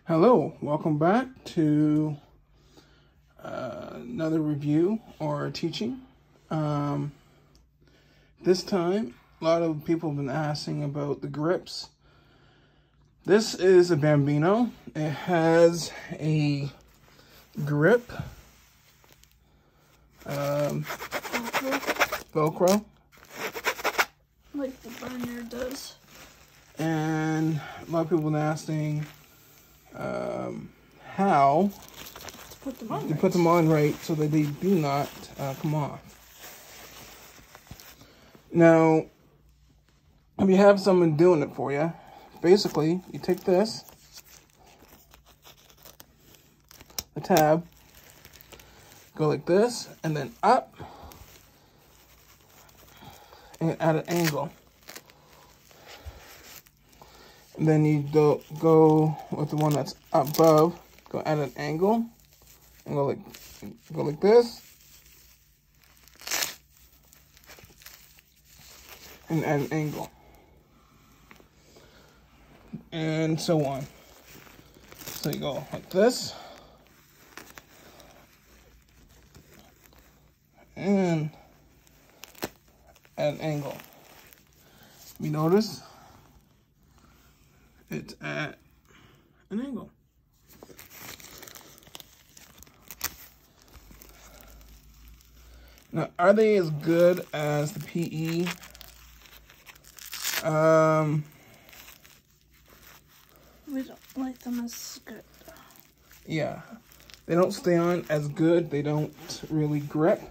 Hello, welcome back to another review or teaching. This time, a lot of people have been asking about the grips. This is a Bambino. It has a grip, Velcro, like the binder does. And a lot of people have been asking how to put them on right so that they do not come off. Now, if you have someone doing it for you, basically you take this, the tab, go like this, and then up, and at an angle. And then you go with the one that's above, go at an angle, and go like this, and at an angle, and so on. So you go like this, and at an angle. You notice it's at an angle. Now, are they as good as the PE? We don't like them as good. Yeah, they don't stay on as good. They don't really grip.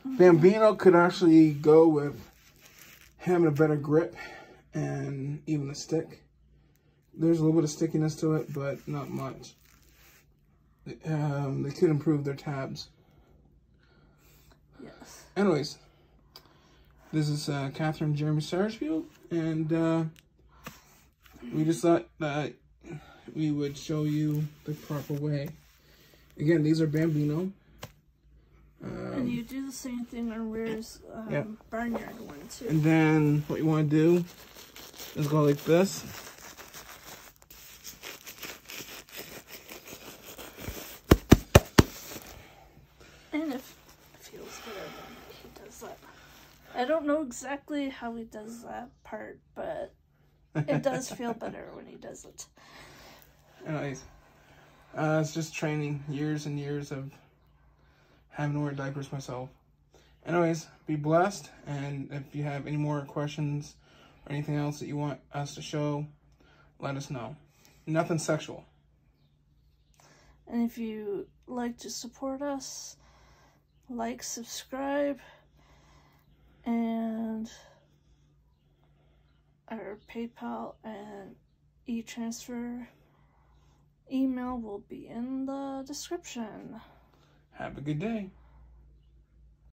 Bambino could actually go with having a better grip and even a stick. There's a little bit of stickiness to it, but not much. They could improve their tabs. Yes. Anyways, this is Catherine and Jeremy Sarsfield, and we just thought that we would show you the proper way. Again, these are Bambino. And you do the same thing on Rear's barnyard one too. And then what you want to do is go like this. And it feels better when he does that. I don't know exactly how he does that part, but it does feel better when he does it. Anyways, it's just training, years and years of having to wear diapers myself. Anyways, be blessed, and if you have any more questions or anything else that you want us to show, let us know. Nothing sexual. And if you like to support us, like, subscribe, and our PayPal and e-transfer email will be in the description. Have a good day.